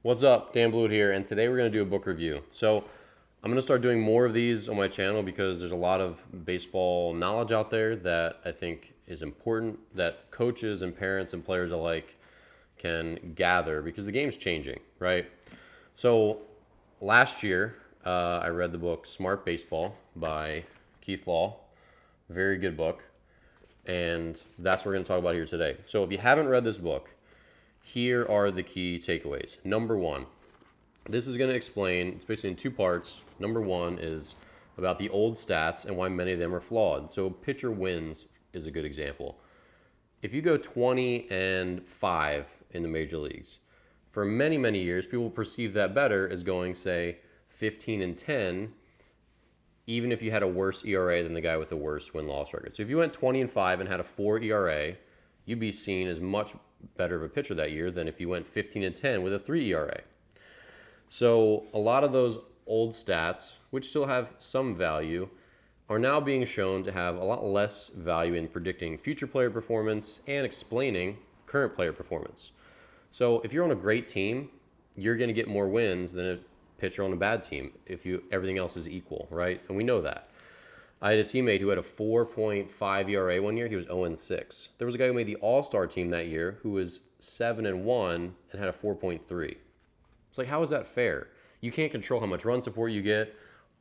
What's up? Dan Blewett here, and today we're going to do a book review. So I'm going to start doing more of these on my channel because there's a lot of baseball knowledge out there that I think is important that coaches and parents and players alike can gather because the game's changing, right? So last year, I read the book Smart Baseball by Keith Law. Very good book, and that's what we're going to talk about here today. So if you haven't read this book, here are the key takeaways. Number one, this is going to explain, it's basically in two parts. Number one is about the old stats and why many of them are flawed. So pitcher wins is a good example. If you go 20-5 in the major leagues, for many, many years, people perceive that better as going, say, 15-10, even if you had a worse ERA than the guy with the worst win-loss record. So if you went 20-5 and had a 4 ERA, you'd be seen as much better of a pitcher that year than if you went 15-10 with a 3 ERA. So a lot of those old stats, which still have some value, are now being shown to have a lot less value in predicting future player performance and explaining current player performance. So if you're on a great team, you're going to get more wins than a pitcher on a bad team if everything else is equal, right? And we know that. I had a teammate who had a 4.5 ERA one year. He was 0-6. There was a guy who made the All-Star team that year who was 7-1 and had a 4.3. It's like, how is that fair? You can't control how much run support you get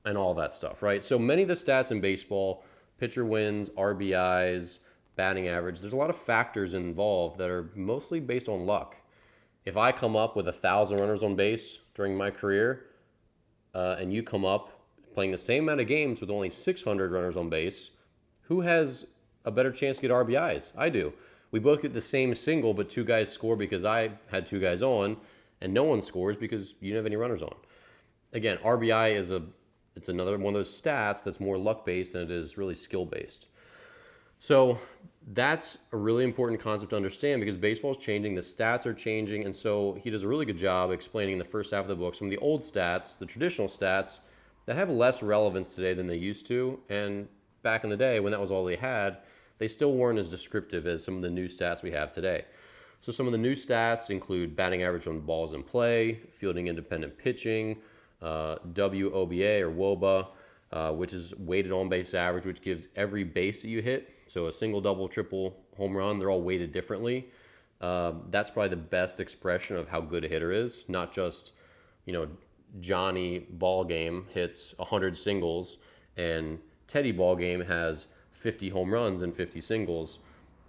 and all that stuff, right? So many of the stats in baseball, pitcher wins, RBIs, batting average, there's a lot of factors involved that are mostly based on luck. If I come up with 1,000 runners on base during my career, and you come up playing the same amount of games with only 600 runners on base, who has a better chance to get RBIs? I do. We both get the same single, but two guys score because I had two guys on, and no one scores because you don't have any runners on. Again, RBI it's another one of those stats that's more luck-based than it is really skill-based. So that's a really important concept to understand because baseball is changing, the stats are changing, and so he does a really good job explaining in the first half of the book some of the old stats, the traditional stats, that have less relevance today than they used to. And back in the day when that was all they had, they still weren't as descriptive as some of the new stats we have today. So some of the new stats include batting average on balls in play, fielding independent pitching, WOBA or WOBA, which is weighted on base average, which gives every base that you hit. So a single, double, triple, home run, they're all weighted differently. That's probably the best expression of how good a hitter is, not just, Johnny Ballgame hits 100 singles and Teddy Ballgame has 50 home runs and 50 singles.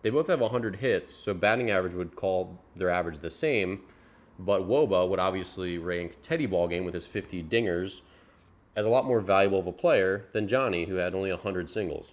They both have 100 hits, so batting average would call their average the same, but WOBA would obviously rank Teddy Ballgame with his 50 dingers as a lot more valuable of a player than Johnny, who had only 100 singles.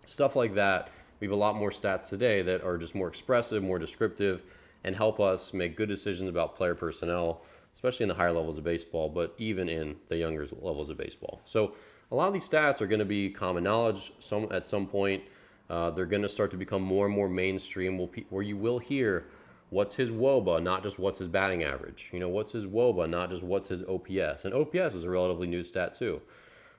Stuff like that. We have a lot more stats today that are just more expressive, more descriptive, and help us make good decisions about player personnel, especially in the higher levels of baseball, but even in the younger levels of baseball. So a lot of these stats are going to be common knowledge at some point. They're going to start to become more and more mainstream where you will hear what's his WOBA, not just what's his batting average. What's his WOBA, not just what's his OPS. And OPS is a relatively new stat too.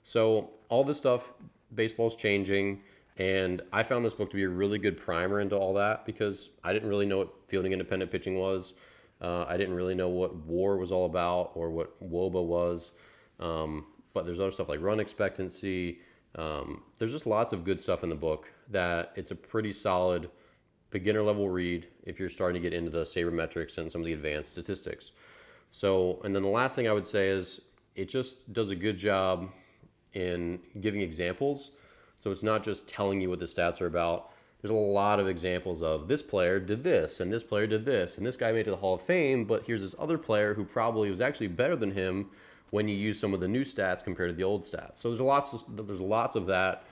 So all this stuff, baseball's changing. And I found this book to be a really good primer into all that because I didn't really know what fielding independent pitching was. I didn't really know what WAR was all about or what WOBA was. But there's other stuff like run expectancy. There's just lots of good stuff in the book that it's a pretty solid beginner level read if you're starting to get into the sabermetrics and some of the advanced statistics. So, and then the last thing I would say is it just does a good job in giving examples. So it's not just telling you what the stats are about. There's a lot of examples of this player did this, and this player did this, and this guy made it to the Hall of Fame, but here's this other player who probably was actually better than him when you use some of the new stats compared to the old stats. So there's lots of that,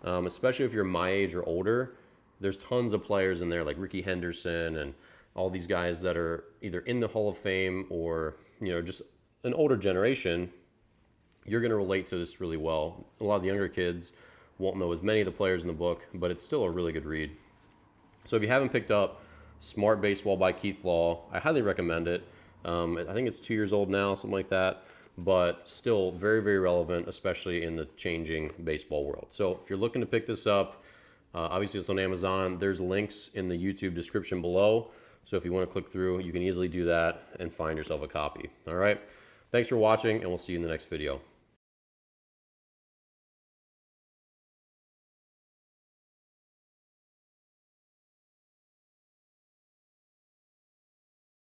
especially if you're my age or older. There's tons of players in there like Ricky Henderson and all these guys that are either in the Hall of Fame or just an older generation. You're going to relate to this really well. A lot of the younger kids won't know as many of the players in the book, but it's still a really good read. So if you haven't picked up Smart Baseball by Keith Law, I highly recommend it. I think it's 2 years old now, something like that, but still very, very relevant, especially in the changing baseball world. So if you're looking to pick this up, obviously it's on Amazon. There's links in the YouTube description below. So if you want to click through, you can easily do that and find yourself a copy. All right. Thanks for watching, and we'll see you in the next video.